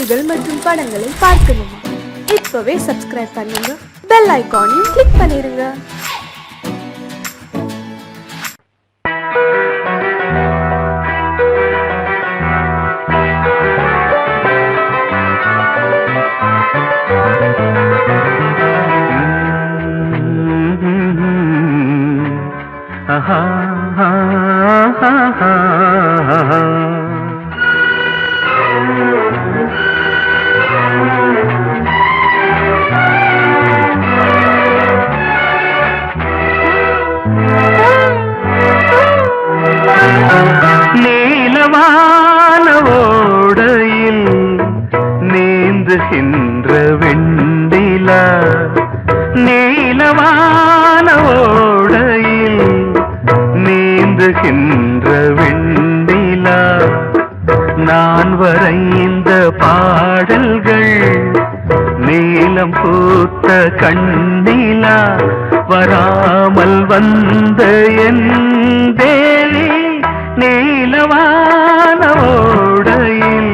செய்திகள் மற்றும் படங்களை பார்க்கணுமா? இப்பவே சப்ஸ்கிரைப் பண்ணுங்க, பெல் ஐகானையும் கிளிக் பண்ணிருங்க. நீலவான ஓடையில் நீந்துகின்ற வெண்டிலா, நீலவான ஓடையில் நீந்துகின்ற வெண்டிலா, நான் வரைந்த பாடல்கள் நீலம் பூத்த கண்ணிலா, வராமல் வந்த என் தேவி நீலவான ஓடையில்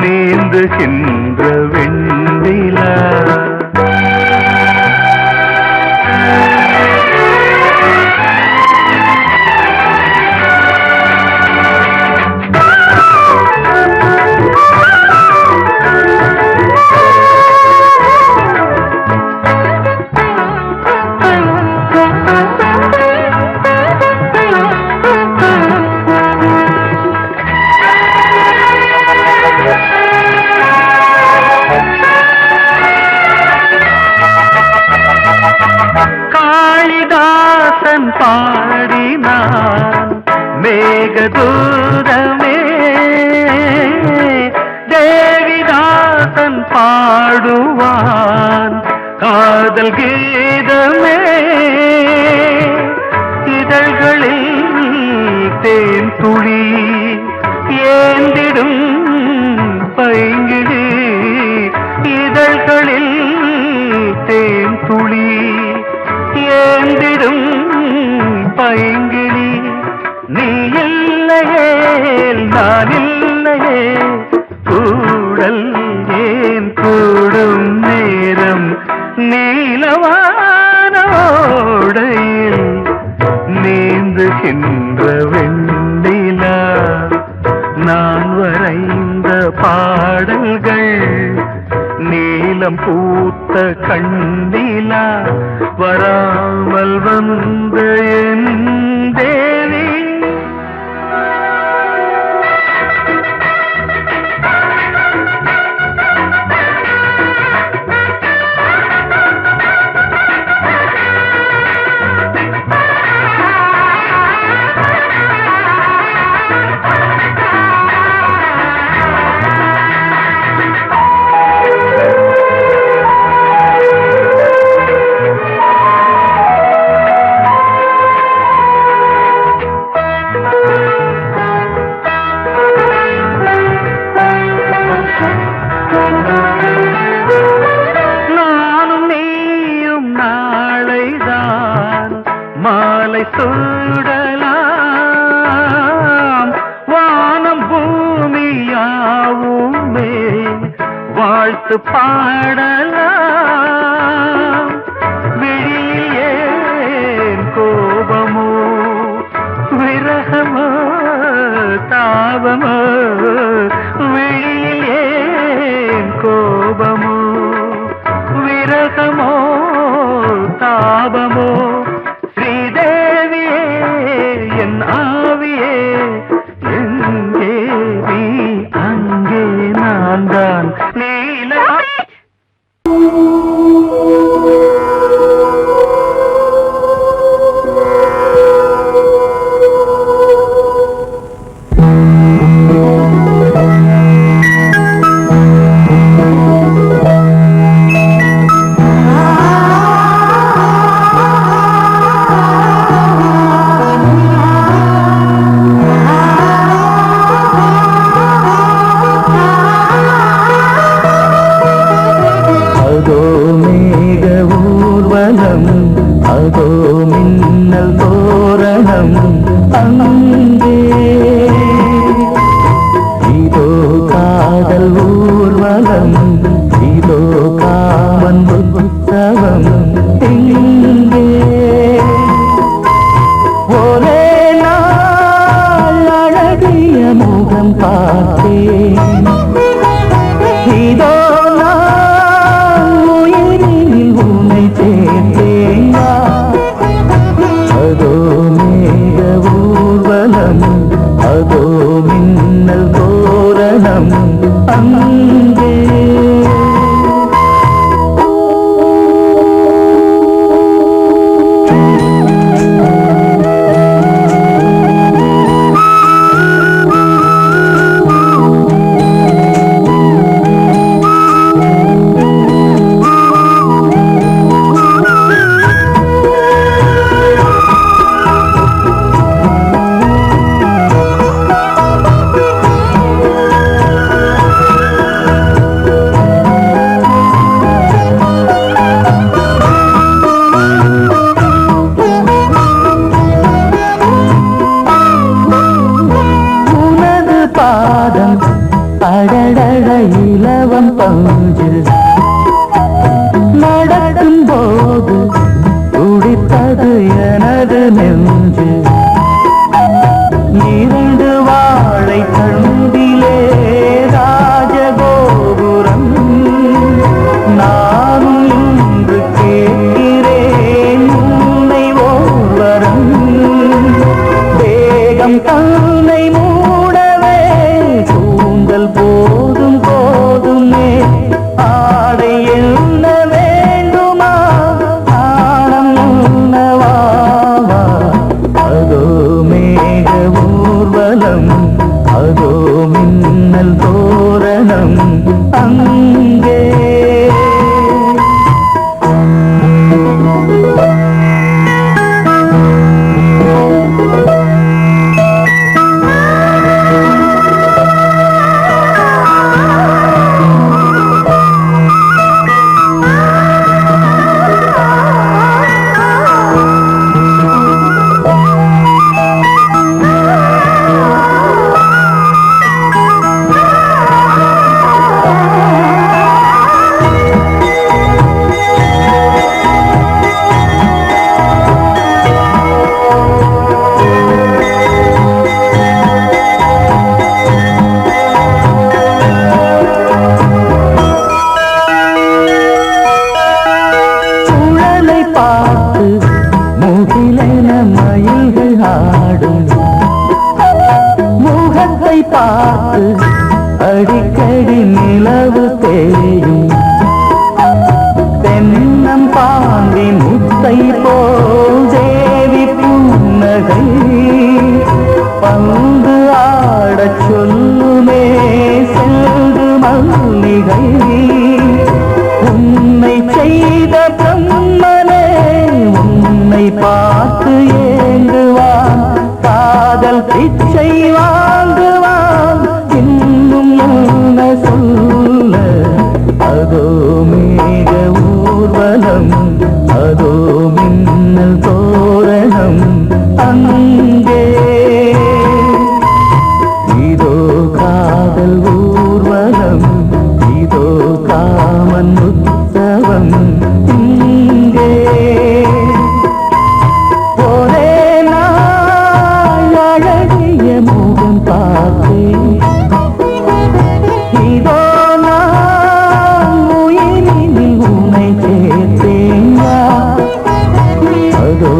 நீந்துகின்ற வெண்டிலா. காளிதாசன் பாடினான் மேகதூதமே, தேவிதாசன் பாடுவான் காதல் கீதமே, இதழ்களில் தேன் துளி ஏந்திடும் பைங்கிழி, இதழ்களில் தேன் துளி ஏந்திடும் பைங்கிளி, நீ இல்லையே நான் இல்லையே கூடல் ஏன் கூடும் நேரம், நீலவான ஓடையில் நீந்துகின்ற வெண்டிலா, நான் வரைந்த பாடல்கள் நீலம் பூத்த கண்ணிலா, வராமல் வந்த என் தேவி. நானும் நீயும் நாளைதான் மாலை சூடலாம், வானம் பூமியாவுமே வாழ்த்து பாடலாம், விழியில் ஏன் கோபமோ விரகமோ தாபமோ, விழியில் ஏன் கோபமோ விரகமோ தாபமோ, ஸ்ரீதேவியே என் ஆவியே எங்கே நீ அங்கே நான் தான் நீல. ஊர்வலம் இதோ காமன் உற்சவம் இங்கே ஒரே நாள் அழகிய முகம் பார்த்தேன் இதோ நான் உயிரில் உன்னை சேர்த்தேன் அதோ மேக ஊர்வலம் அதோ மின்னல் தோரணம் அங்கே அடடட இலவம் பஞ்சு நடக்கும் போது துடித்தது எனது நெஞ்சு இரண்டு வாழை தண்டிலே ராஜகோபுரம் நானும் இன்று கேட்கிறேன் உன்னை ஓர்வரம் வேகம் தன்னை மூடவே தூங்கல் போதும் போதுமே ஆடை என்ன வேண்டுமா ஆடம் உன்னவாவா அதோ மேக ஊர்வலம் அதோ மின்னல் தோரணம் அங்கே மயில்கள் ஆடும் முகத்தை பார்த்து அடிக்கடி நிலவு தேயும் தென்னம் பாண்டி முத்தை போல் தேவி புன்னகை பந்து ஆடச் சொல்லுமே செல்கு மல்லிகை உன்னை செய்த பிரம்மனே உன்னை பார்த்து ஏங்குவான் காதல் பிச்சை வாங்குவான் இன்னும் என்ன சொல்ல அதோ மேக ஊர்வலம் அதோ மின்னல் தோரணம் அங்கே இதோ காதல் ஊர்வலம் இதோ காமன் உற்சவம் இங்கே ஒரே நாள் அழகிய முகம் பார்த்தேன் இதோ நான் உயிரில் உன்னை சேர்த்தேன் அதோ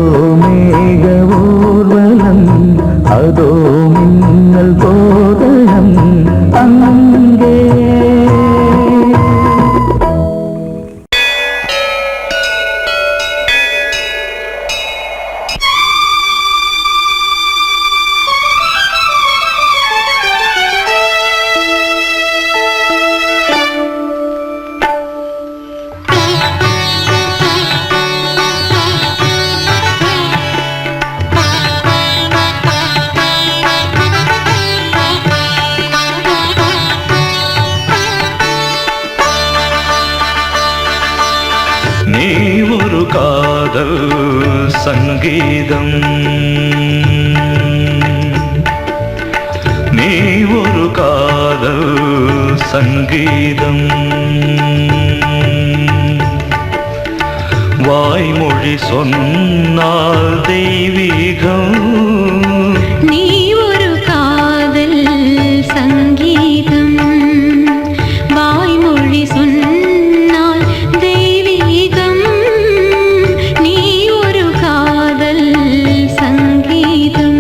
மேக ஊர்வலம் அதோ மின்னல் தோரணம் அங்கே நீ ஒரு காதல் சங்கீதம் நீ ஒரு காதல் சங்கீதம். வாய்மொழி சொன்னால் தெய்வீகம். நீ ஒரு காதல் சங்கீதம். வாய்மொழி சொன்னால் தெய்வீகம். நீ ஒரு காதல் சங்கீதம்.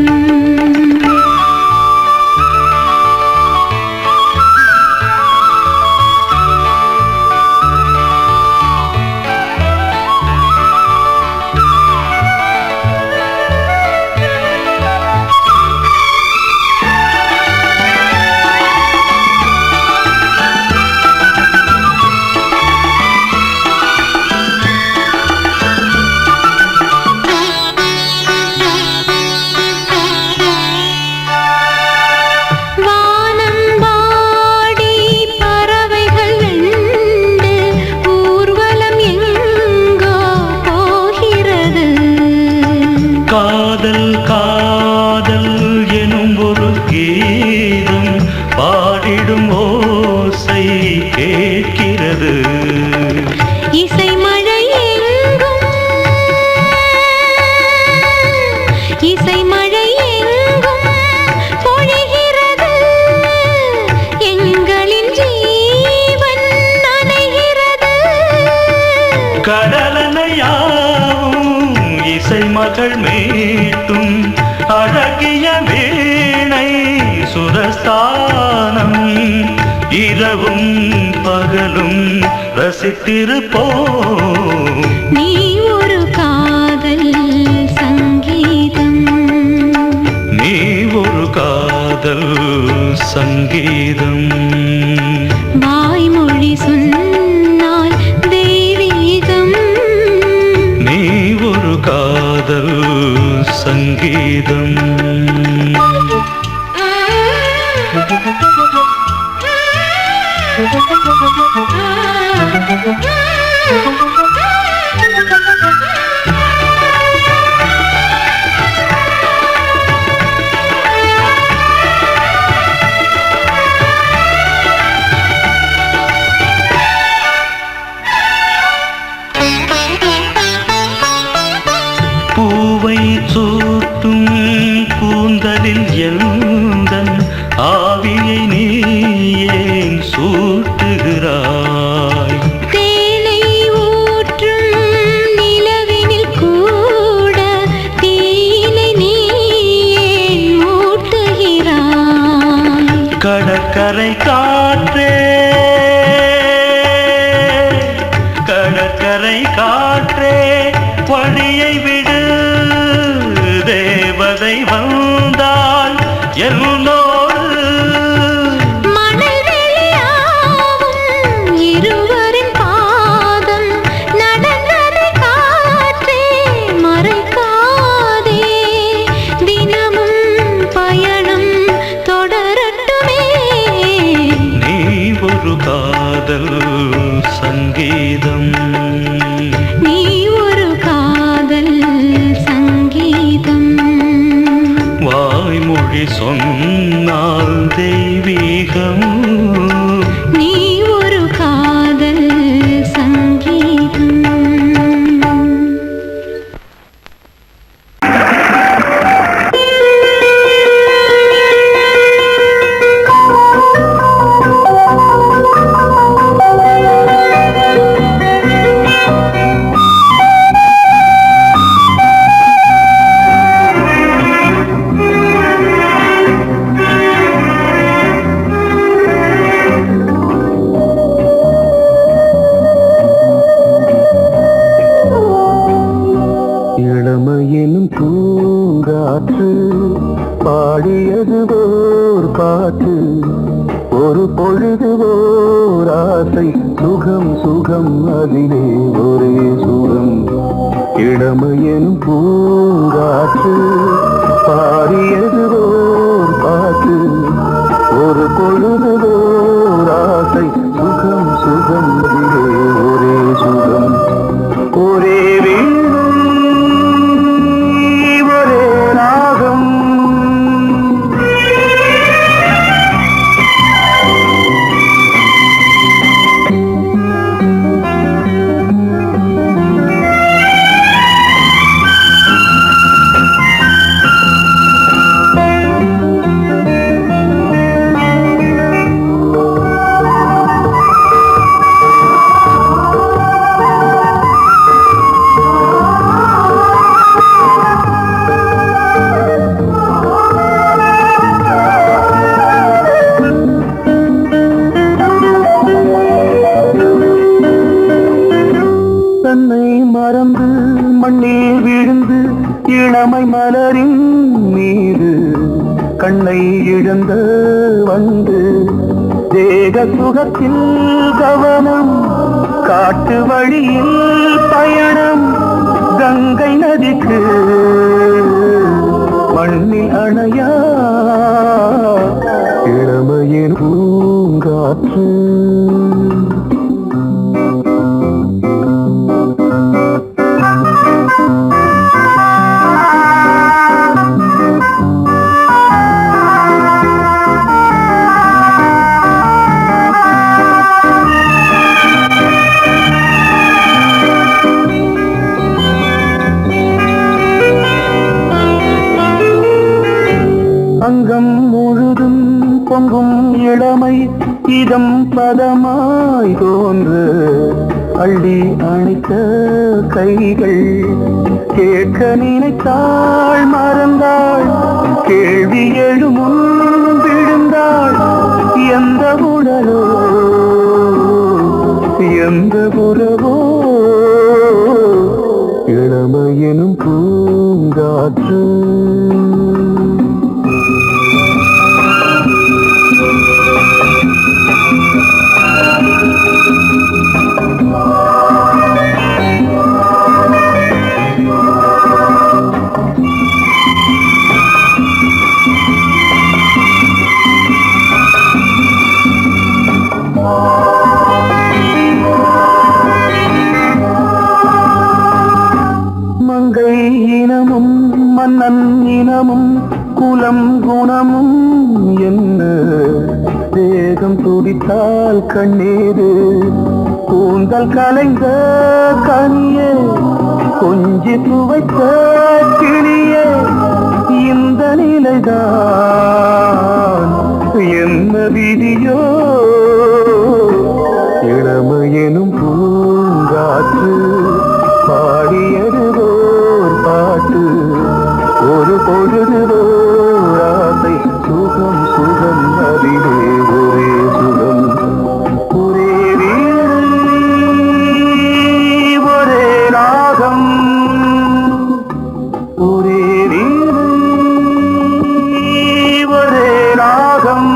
காதல் காதல் எனும் ஒரு கீதம் பாடிடும் ஓசை கேட்கிறது. இசை மழை எங்கும் இசை மழை எங்கும் பொழிகிறது. எங்களின் ஜீவன் நனைகிறது. கடலனையாவும் இசை மகள் மீட்டும் அழகிய வீணை சுரஸ்தானம். இரவும் பகலும் ரசித்திருப்போம். நீ ஒரு காதல் சங்கீதம். நீ ஒரு காதல் சங்கீதம். வாய்மொழி சொன்னால் தெய்வீகம். நீ ஒரு காதல் சங்கீதம். பூவை சூட்டும் கூந்தலில் எந்தன் ஆவியை நீ ஏன் சூட்டுகிறாய்? தேனை ஊற்றும் நிலவினில் கூட தீனை நீ ஏன் மூட்டுகிறாய்? கடற்கரை காற்றே கடற்கரை காற்றே வழியை விடு. தேவதை வந்தால் என்னோடு மணல் வெளியாகும் இருவரின் பாதம் நடந்ததை காற்றே மறைக்காதே. தினமும் பயணம் தொடரட்டுமே. நீ ஒரு காதல் சங்கீதம். நீ ஒரு காதல் சங்கீதம். வாய்மொழி சொன்னால் தெய்வீகம். நீ ஒரு காதல் சங்கீதம். இளமையினும் பூங்காற்று பாடியது ஓர் பாட்டு. ஒரு பொழுது ஓர் ஆசை சுகம் சுகம் அதிலே ஒரே சுகம். இளமையினும் பூங்காற்று பாடியது ஓர் பாட்டு. ஒரு பொழுது ஓர் ஆசை சுகம் சுகம் அதிலே ஒரே சுகம். ஒரே இளமை மலரின் மீது கண்ணை இழந்த வந்து தேக சுகத்தில் கவனம் காட்டு வழியில் பயணம் கங்கை நதிக்கு மண்ணில் அணையா இளமையின் பூங்காற்று அங்கம் முழுதும் பொங்கும் இளமை இதம் பதமாய் தோன்று அள்ளி அணைத்த கைகள் கேட்க நினைத்தாள் மறந்தாள் கேள்வி எழுமுன் விழுந்தாள் எந்த உடலோ எந்த உறவோ இளமையெனும் பூங்காற்று மங்கை இனமும் மன்னன் இனமும் குலம் குணமும் என்ன தேகம் துடித்தால் கண்ணீரு கூந்தல் கலைந்த கனியே கொஞ்சி துவைத்த கிளியே இந்த நிலைதான் என்ன விதியோ இளமையெனும் பூங்காற்று பாடியதுவோர் பாட்டு ஒரு பொழுதுவோர் ஆசை சுகம் சுகம் அதிலே ஒரே சுகம் ஒரே வீணை ஒரே ராகம் ஒரே வீணை ஒரே ராகம்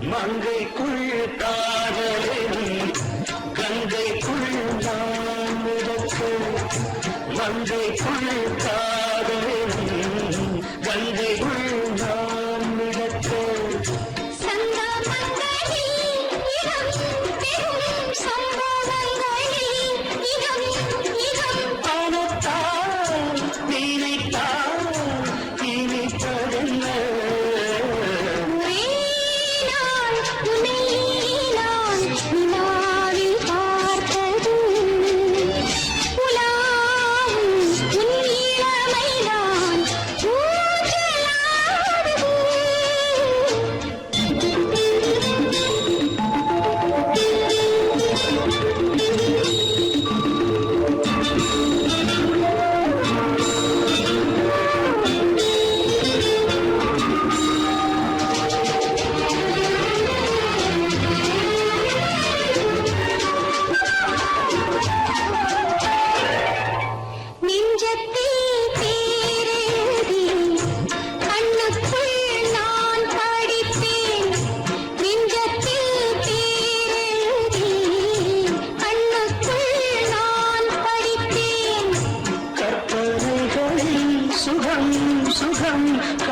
மங்கைக்குள் காதலும் கங்கைக்குள் நான் மிதக்க மங்கைக்குள் காதலும் கங்கைக்குள் நான் மிதக்க ஆனத்தால் நினைத்தால் இனிப்பதென்ன பார்த்தது உலாவும் உன் இளமைதான்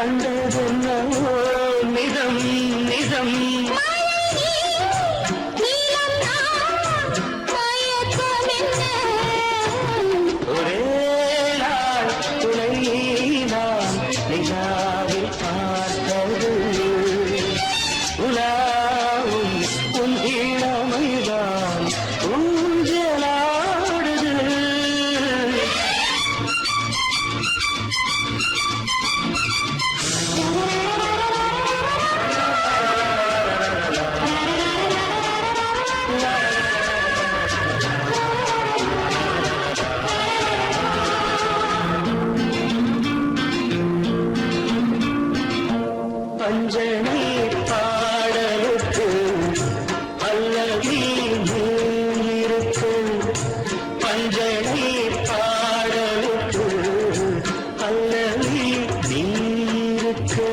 கண்டதென்னவோ நிதம் நிதம் ஒரே நாள் துணை நான் நிலாவில் பார்த்தது உலாவும் உன் இளமைதான் ஊஞ்சலாடுது பஞ்சனை பாடலுக்கு அல்லவி இருக்கு பஞ்சனை பாடலுக்கு அல்லவி இருக்கு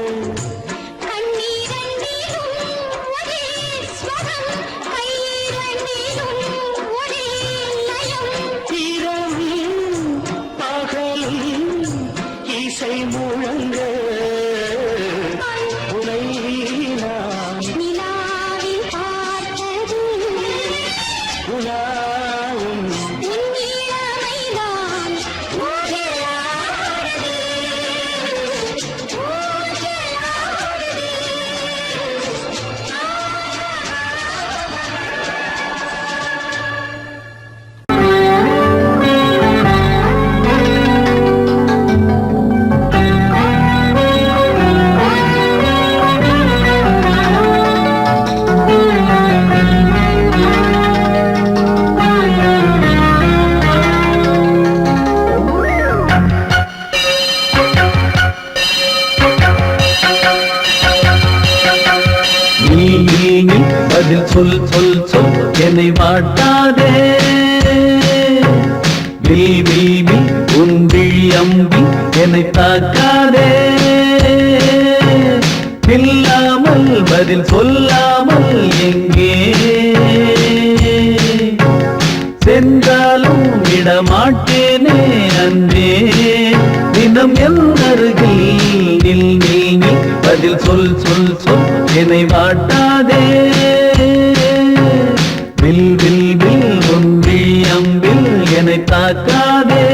இரவும் பகலும் இசை முழங்க உனை நான் உலாவும் நீ பதில் சொல் சொல் சொல் என்னை வாட்டாதே வில்வி உன் விழி அம்பி என்னை தாக்காதே இல்லாமல் பதில் சொல்லாமல் எங்கே சென்றாலும் விடமாட்டேனே அன்பே தினம் என் அருகில் நில் நில் நில் பதில் சொல் சொல் சொல் என்னை வாட்டாதே வில் வில் வில் ஒன்றி அம்பில் என்னை தாக்காதே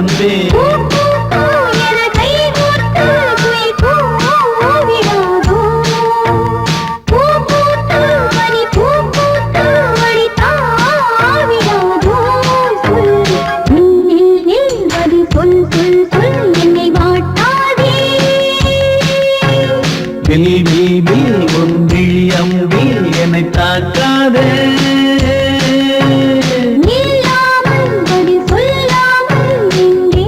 அன்பே பூ பூ பூ என கை கோர்த்து குயில் கூவிடாதோ. பூ பூத்து மணி பூ பூத்து மணி தாவிடாதோ. சொல் நில் நில் பதில் சொல் சொல் சொல் என்னை வாட்டாதே. வில் வில் வில் உன் விழி அம்பில் என்னை தாக்காதே. நில்லாமல் பதில் சொல்லாமல் எங்கே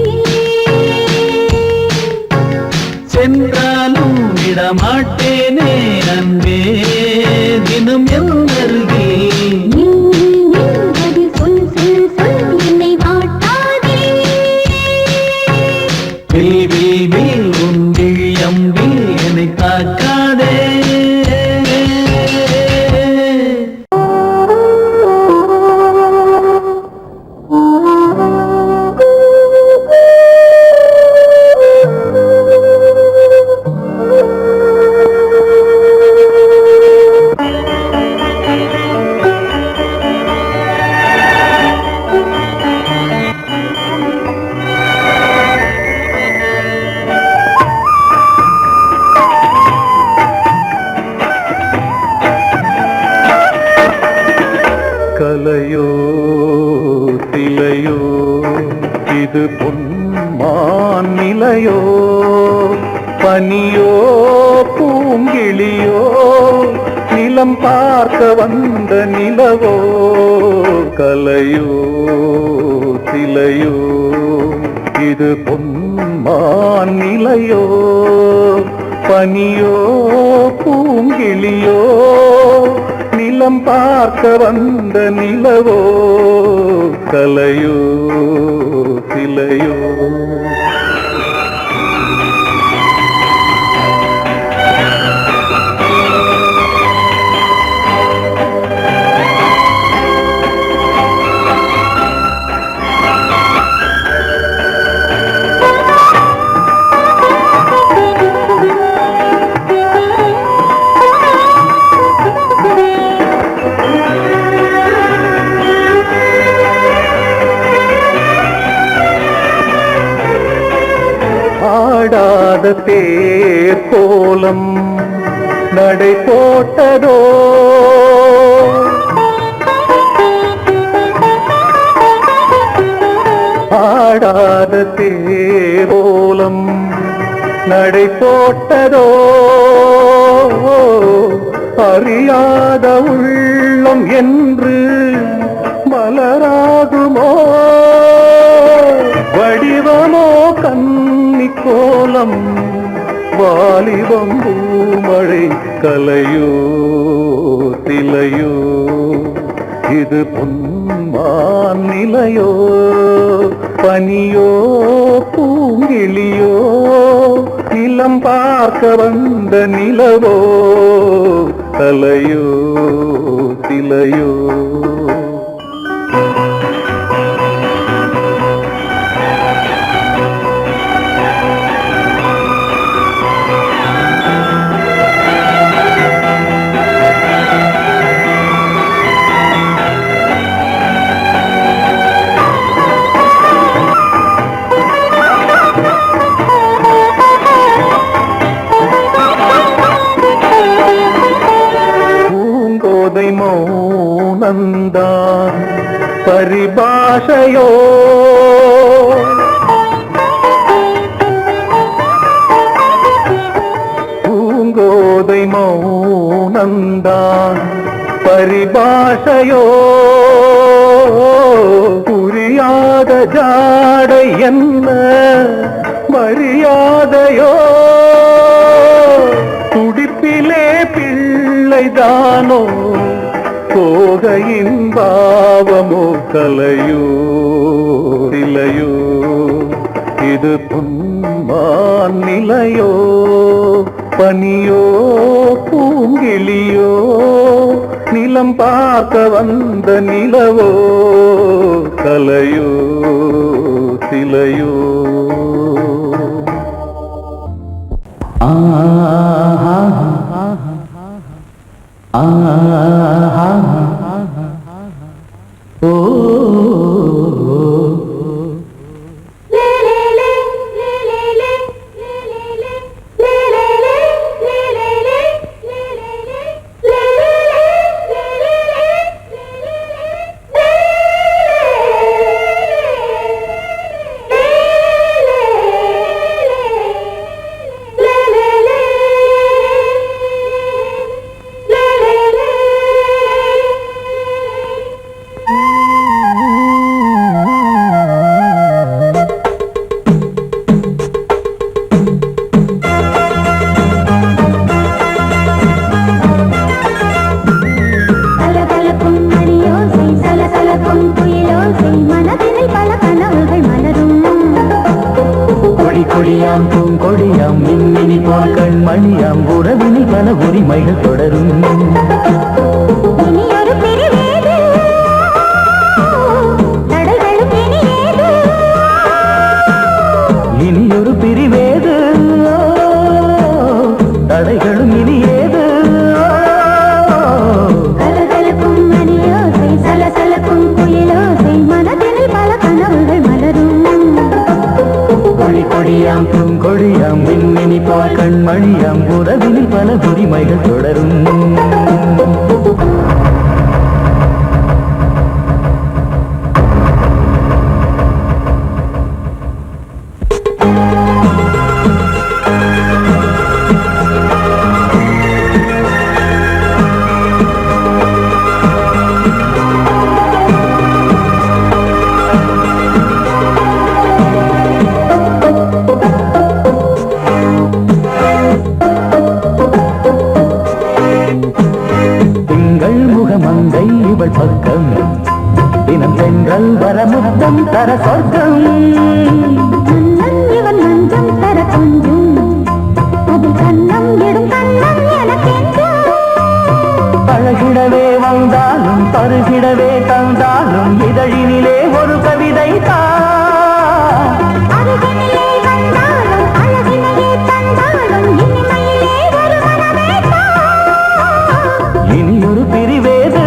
சென்றாலும் விடமாட்டேனே அன்பே தினம் என் அருகில். நில் நில் பதில் சொல் சொல் சொல் என்னை வாட்டாதே. வில் வில் வில் உன் விழி அம்பில் என்னை தாக்காதே. கலையோ சிலையோ இது பொன்மான் நிலையோ பனியோ பூங்கிளியோ நிலம் பார்க்க வந்த நிலவோ கலையோ சிலையோ இது பொன்மான் நிலையோ பனியோ பூங்கிளியோ நிலம் பார்க்க வந்த நிலவோ கலையோ சிலையோ ஆடாத தேர் கோலம் நடை போட்டதோ ஆடாத தேர் கோலம் நடை போட்டதோ அறியாத உள்ளம் என்று மலராகுமோ வடிவமோ கன்னி கோலம் வாலிபம் பூமழை கலையோ சிலையோ இது பொன்மான் நிலையோ பனியோ பூங்கிளியோ நிலம் பார்க்க வந்த நிலவோ கலையோ சிலையோ பூங்கோதை மௌனந்தான் பரிபாஷையோ பூங்கோதை மௌனந்தான் பரிபாஷையோ புரியாத ஜாடை என்ன மரியாதையோ துடிப்பிலே பிள்ளைதானோ போகையின் பாவமோ கலையோ சிலையோ இது பொன்மான் நிலையோ பனியோ பூங்கிளியோ நிலம் பார்க்க வந்த நிலவோ கலையோ சிலையோ லே கொடியாம் பூங்கொடியாம் மின்மினி போல் கண்மணியாம் உறவினில் பல உரிமைகள் தொடரும் இனி ஒரு பிரிவேது தடைகளும் இனி ஏது இனி ஒரு பிரிவேது தடைகளும் இனி ஏது கலகலக்கும் மணியோசை சலசலக்கும் குயிலோசை மனதினில் பல கனவுகள் மலரும் கொடியாம் பூங்கொடியாம் மின்மினி போல் கண்மணியாம் உறவினில் பல உரிமைகள் தொடரும் மங்கை இவள் பக்கம் தினம் சென்றல் வர முத்தம் தர சொர்க்கம் மன்னன் இவன் மஞ்சம் தர கொஞ்சம் அதில் கண்ணம் இடும் கண்ணம் எனக்கென்றும் பழகிடவே வந்தாலும் பருகிடவே தந்தாலும் இதழினிலே ஒரு கவிதை தான் அருகினிலே வந்தாலும் அழகினையே தந்தாலும் இனிமையிலே ஒரு மனமே இனி ஒரு பிரிவேது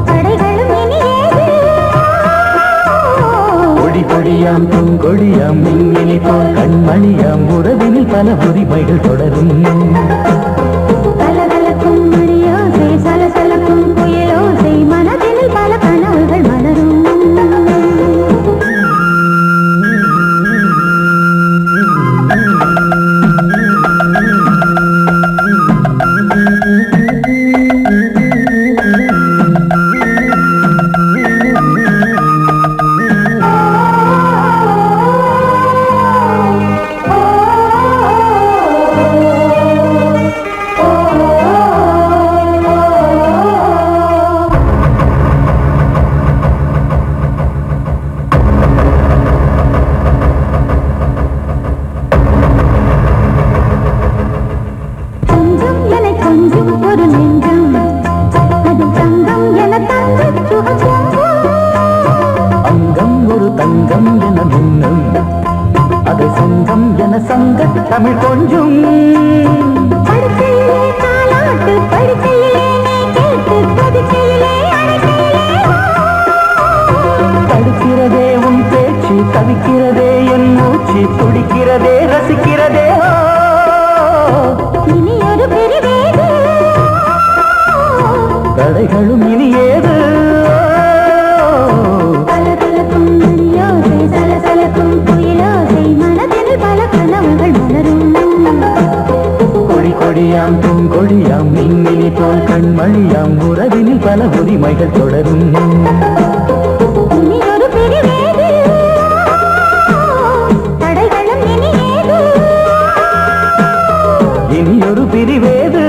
தடைகளும் இனி ஏது கொடி கொடியாம் பூங்கொடியாம் மின்மினி போல் கண்மணியாம் உறவினில் பல உரிமைகள் தொடரும் கலகலக்கும் மணியோசை சலசலக்கும் குயிலோசை மனதினில் பல கனவுகள் மலரும் ஒரு நெஞ்சம் அது தங்கம் என தங்க சுகம் அங்கம் ஒரு தங்கம் என மின்னும் அது சங்கம் என சங்க தமிழ் கொஞ்சம் படுக்கையிலே தாலாட்டு படுக்கையிலே நீ கேட்டு படுக்கையிலே தடுக்கிறதே உன் பேச்சு தவிக்கிறதே என் மூச்சு துடிக்கிறதே ரசிக்கிறதே இனி ஒரு பிரிவேது தடைகளும் இனி ஏது கலகலக்கும் மணியோசை சலசலக்கும் குயிலோசை மனதில் பல கனவுகள் மலரும் கொடி கொடியாம் பூங்கொடியாம் மின்மினி போல் கண்மணியாம் உறவினில் பல உரிமைகள் தொடரும் இனி ஒரு பிரிவேது தடைகளும் இனி ஏது இனி ஒரு பிரிவேது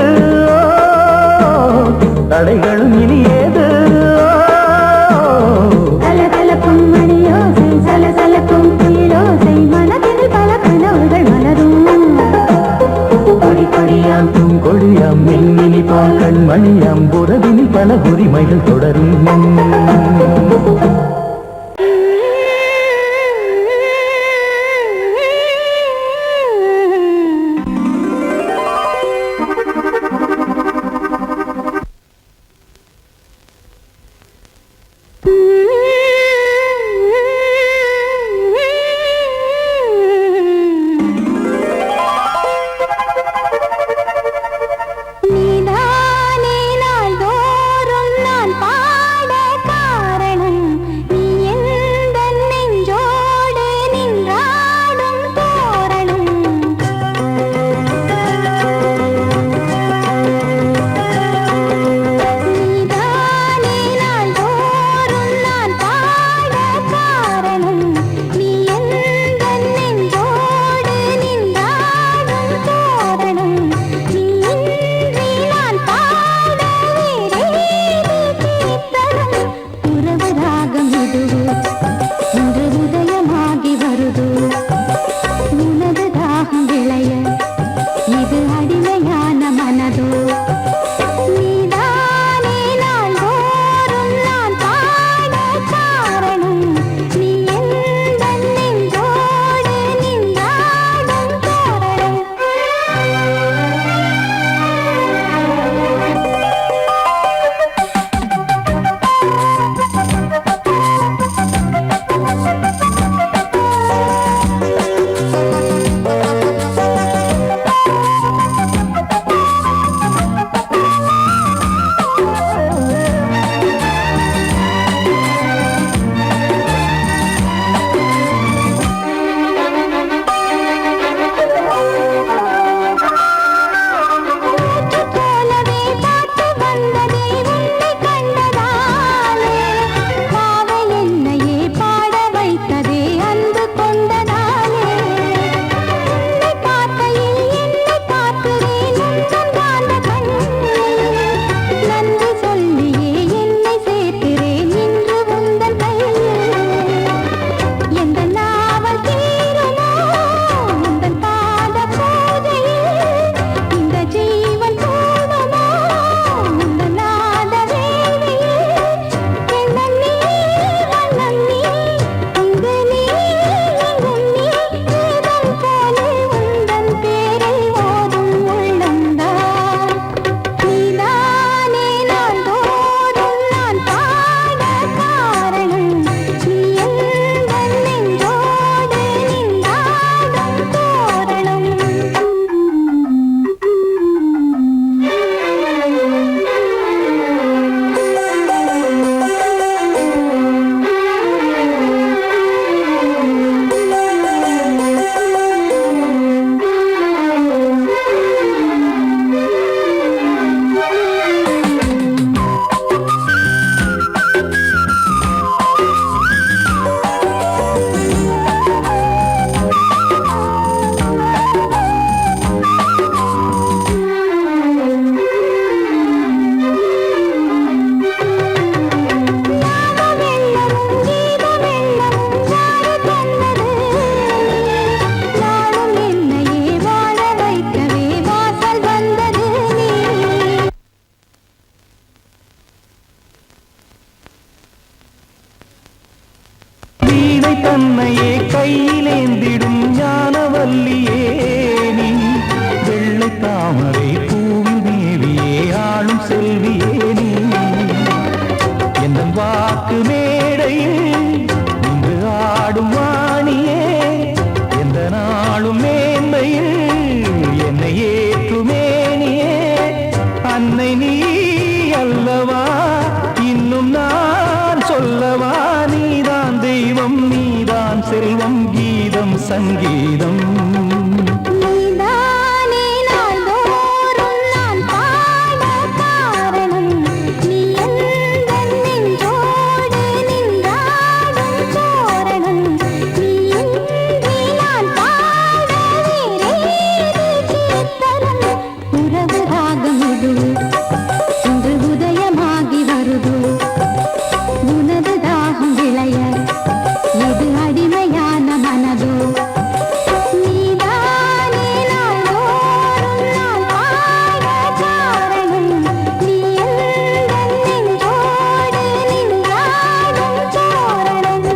தடைகளும் இனியே நீதான் செல்வம் கீதம் சங்கீதம் நீதானே நாள்தோறும் நான் பாட காரணம் நீ எந்தன் நெஞ்சோடு நின்றாடும் தோரணம் நீ இன்றி நான் பாட வேறேது கீர்த்தனம் உறவு ராகம் இது இன்று உதயமாகி வருது உனது தாகம் விளைய இது அடிமையான மனதோ நீதானே நாள்தோறும் நான் பாட காரணம் நீ எந்தன் நெஞ்சோடு நின்றாடும் தோரணம்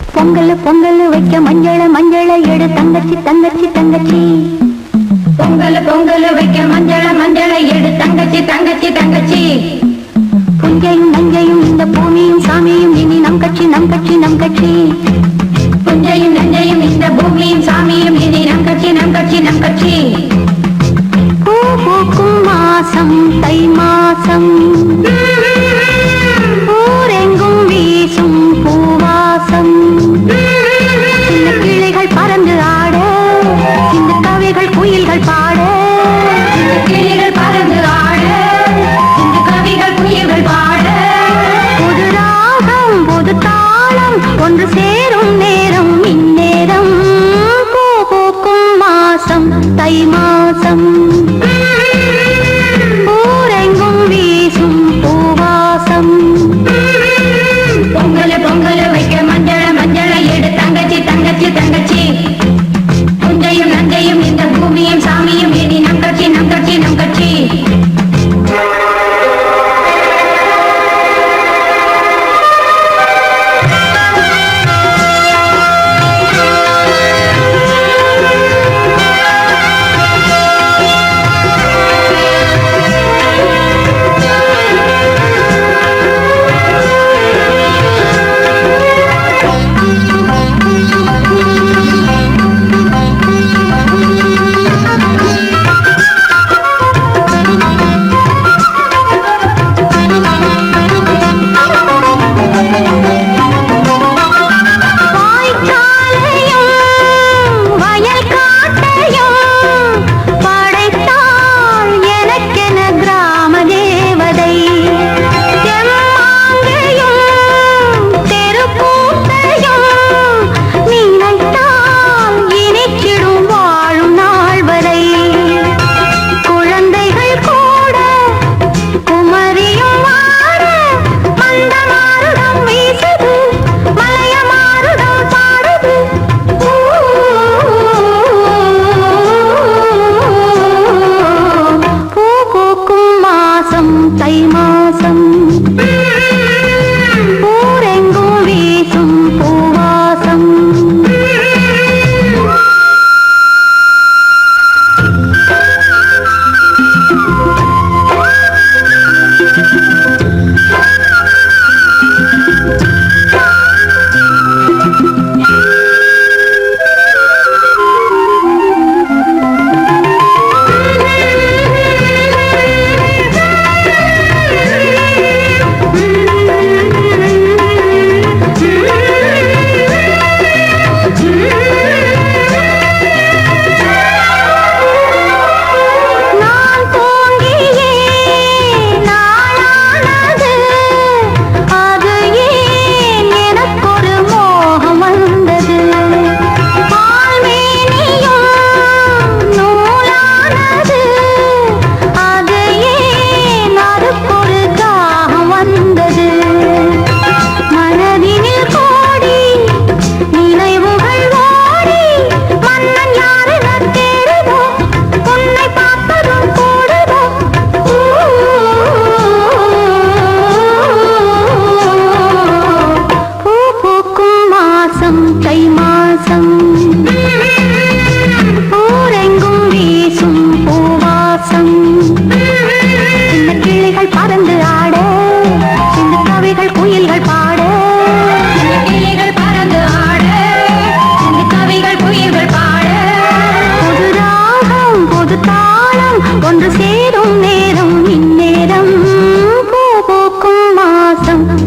பொங்கல் பொங்கல் வைக்க மஞ்சள மஞ்சள எடு தங்கச்சி தங்கச்சி தங்கச்சி பொங்கல் பொங்கல் வைக்க மஞ்சள மஞ்சள எடு தங்கச்சி தங்கச்சி தங்கச்சி புஞ்சையும் நஞ்சையும் இந்த பூமியும் சாமியும் இனி நம் கட்சி நம் கட்சி நம் கட்சி புஞ்சையும் நஞ்சையும் இந்த பூமியும் சாமியும் இனி நம் கட்சி நம் கட்சி நம் கட்சி பூ பூக்கும் மாசம் தை மாசம் ஊரெங்கும் வீசும் பூவாசம் சின்ன கிளைகள் பறந்து ஆட இந்த கவிகள் குயில்கள் பாட கிளிகள் பறந்து ஆட இந்த கவிகள் குயில்கள் பாட புது ராகம் புது தாளம் ஒன்று சேரும் நேரம் இந்நேரம் பூ பூக்கும் மாசம் தை மாசம் ஊரெங்கும் வீசும் பூவாசம் பொங்கல் பொங்கல் வைக்க மஞ்சள மஞ்சள எடு தங்கச்சி தங்கச்சி தங்கச்சி புஞ்சையும் நஞ்சையும் இந்த பூமியும் சாமியும் இனி நம் கட்சி நம் கட்சி நம் கட்சி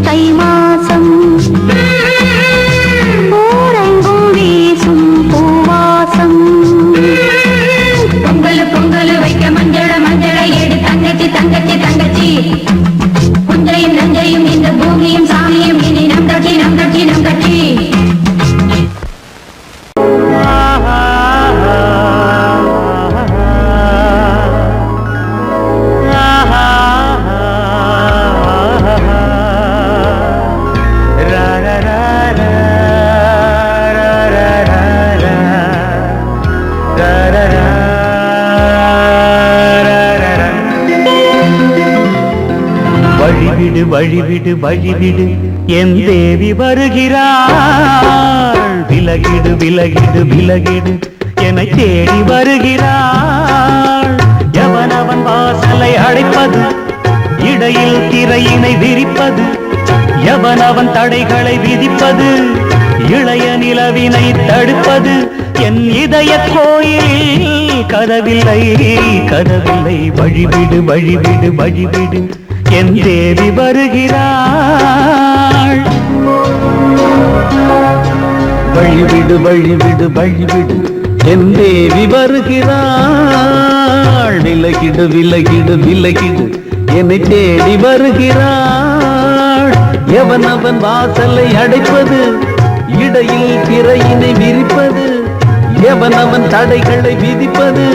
தை மாசம் வழிவிடு வழிவிடு என் தேவி வருகிறாள். விலகிடு விலகிடு விலகிடு என்னை தேடி வருகிறாள். எவனவன் வாசலை அடைப்பது, இடையில் திரையினை விரிப்பது, எவனவன் தடைகளை விதிப்பது, இளைய நிலவினை தடுப்பது, என் இதய கோயிலில் கதவில்லை கதவில்லை. வழிவிடு வழிவிடு வழிவிடு என் தேவி வருகிறாள். வழிவிடு வழிவிடு வழிவிடு என் தேவி வருகிறாள். விலகிடு விலகிடு விலகிடு என்னை தேடி வருகிறாள். எவனவன் வாசலை அடைப்பது, இடையில் திரையினை விரிப்பது, எவனவன் தடைகளை விதிப்பது,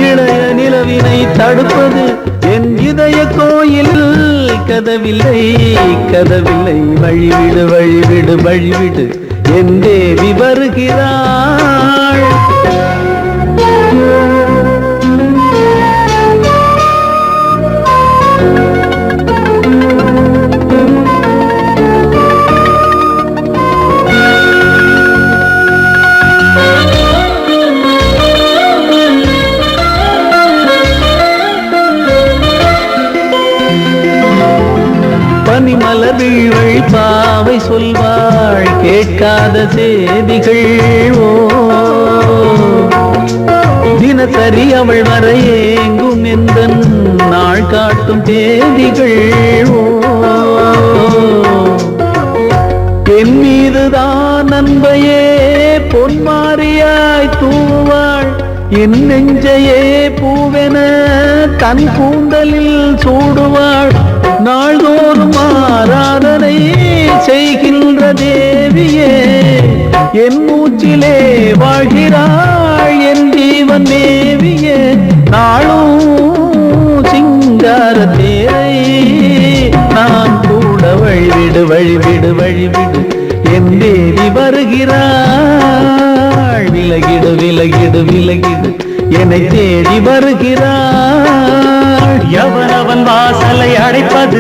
இளைய நிலவினை தடுப்பது, என் இதய கோயில் கதவில்லை கதவில்லை. வழிவிடு வழிவிடு வழிவிடு என் தேவி வருகிறாள். பனிமலர் வீழ்வழி பாவை சொல்வாள் கேட்காத செய்திகள். ஓ தினசரி அவள் வர ஏங்கும் எந்த நாள் காட்டும் தேதிகள். ஓ என் மீதுதான் அன்பையே பொன்மாரியாய் தூவாள். என் நெஞ்சையே பூவென தன் கூந்தலில் சூடுவாள். நாள்தோறும் ஆராதனை செய்கின்ற தேவியே, என் மூச்சிலே வாழ்கிறாள் என் ஜீவன் தேவியே. நாளும் சிங்கார தேரை நான் கூட வழிவிடு வழிவிடு வழிவிடு என் தேவி வருகிறாள். விலகிடு விலகிடு விலகிடு என்னை தேடி வருகிறாள். எவனவன் வாசலை அடைப்பது,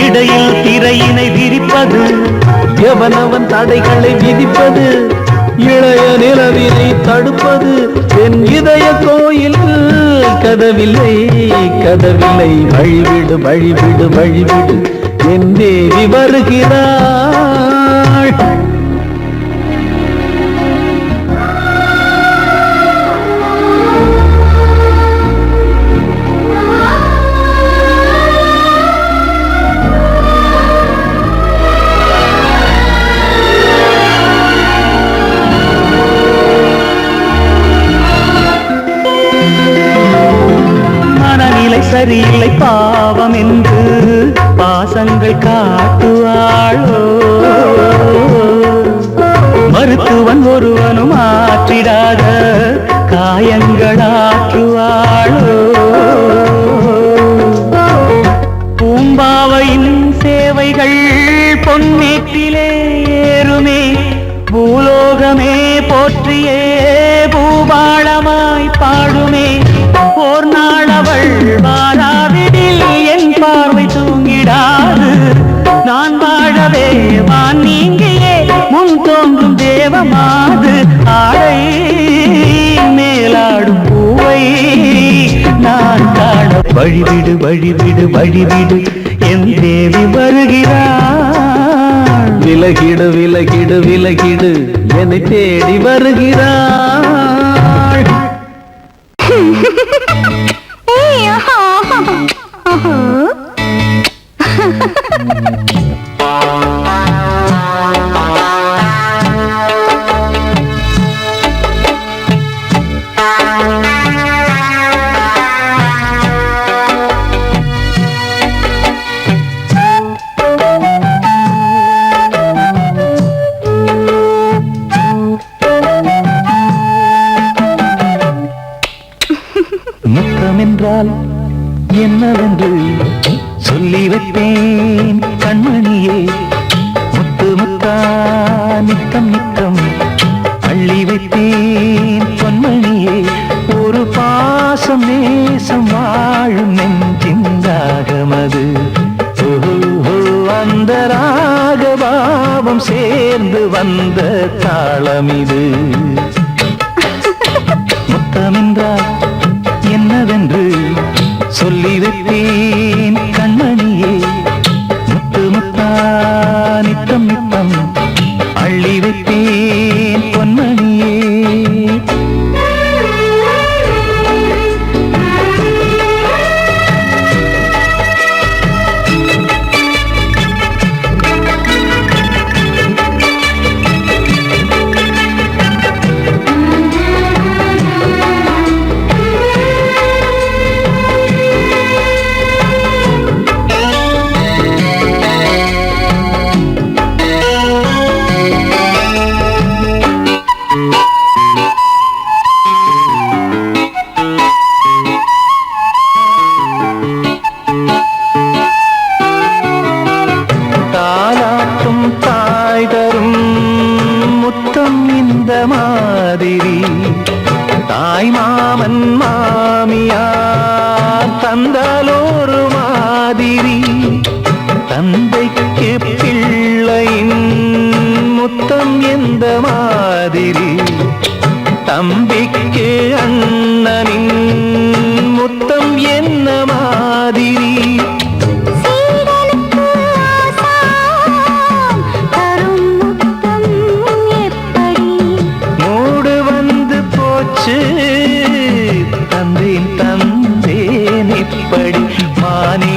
இடையில் திரையினை விரிப்பது, எவனவன் தடைகளை விதிப்பது, இளைய நிலவினை தடுப்பது, என் இதய கோயில் கதவில்லை கதவில்லை. வழிவிடு வழிவிடு வழிவிடு என் தேவி வருகிறாள். சரியில்லை பாவம் என்று பாசங்கள் காட்டுவாளோ. மருத்துவன் ஒருவனும் ஆற்றிடாத காயங்களாற்றுவாளோ. பூம்பாவையின் சேவைகள் பொன்னேற்றிலே ஏறுமே, பூலோகமே போற்றியே பூபாளமாய் பாடுமே. ஓர் நாள் அவள் வாராவிடில் என் பார்வை தூங்கிடாது. நான் வாழவே வான் நீங்கியே முன் தோன்றும் தேவமாது. ஆடை மேலாடும் பூவை நான் காண வழிவிடு வழிவிடு வழிவிடு என் தேவி வருகிறாள். விலகிடு விலகிடு விலகிடு என்னை தேடி வருகிறாள். முத்தமென்றால் என்னவென்று சொல்லி வைப்பேன் கண்மணியே. முத்து முத்தா நித்தம் நித்தம் அள்ளி வைப்பேன் பொன்மணியே. ஒரு பாசம் நேசம் வாழும் நெஞ்சின் தாகமது. ஓ பாவம் சேர்ந்து வந்த தாளம் இது. முத்தமென்றால் என்னவென்று சொல்லி வைத்தேன் கண்மணியே. முத்து முத்தா நித்தம் நித்தம் அள்ளி வைத்தேன் பொன்மணியே. தாலாட்டும் தாய் தரும் முத்தம் இந்த மாதிரி தாய் மாமன் மாமியார் தந்தாலோரு மாதிரி. தந்தைக்கு பிள்ளையின் முத்தம் எந்த மாதிரி தம்பிக்கு அண்ணனின் முத்தம் என்ன மாதிரி. மூடு வந்து போச்சு தந்தேன் தந்தேன் இப்படி. மானே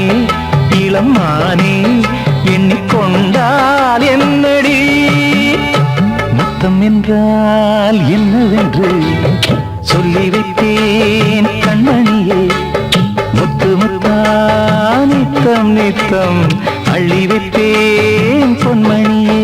இளம் மானே எண்ணிக்கொண்டால் என்னடி. முத்தம் என்றால் என்னவென்று சொல்லி வைத்தேன் கண்மணியே. முத்து முத்தா நித்தம் நித்தம் அள்ளி வைத்தேன் பொன்மணியே.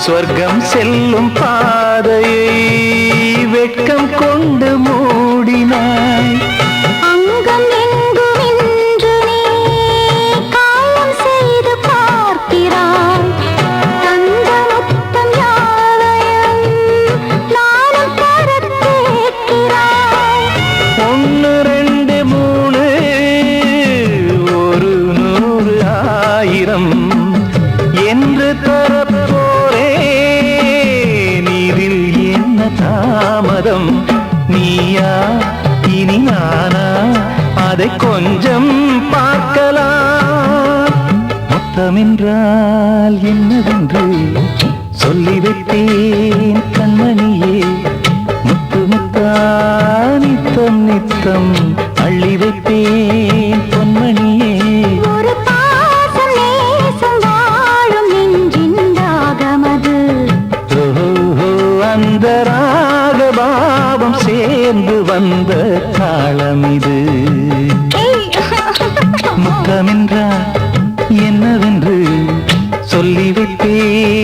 சொர்க்கம் செல்லும் பாதையை வெட்கம் கொண்டு மூடினாய். அங்கம் எங்கும் இன்று நீ காயம் செய்து பார்க்கிறாய். தந்த முத்தம் யாவையும் நானும் தரக் கேட்கிறாய். 1 2 3 1 100 1000 என்று தரப்போரே. நீரில் என்ன தாமதம் நீயா இனி நானா அதை கொஞ்சம் பார்க்கலாம். முத்தமென்றால் என்னவென்று சொல்லி வைத்தேன் கண்மணியே. முத்து முத்தா நித்தம் நித்தம் அள்ளி வைத்தேன் பொன்மணியே. ஒரு பாசம் நேசம் வாழும் நெஞ்சின் தாகமது. ஓஹோ அந்த ராகபாவம் சேர்ந்து வந்த தாளம் இது. முத்தமென்றால் என்னவென்று சொல்லி வைத்தேன்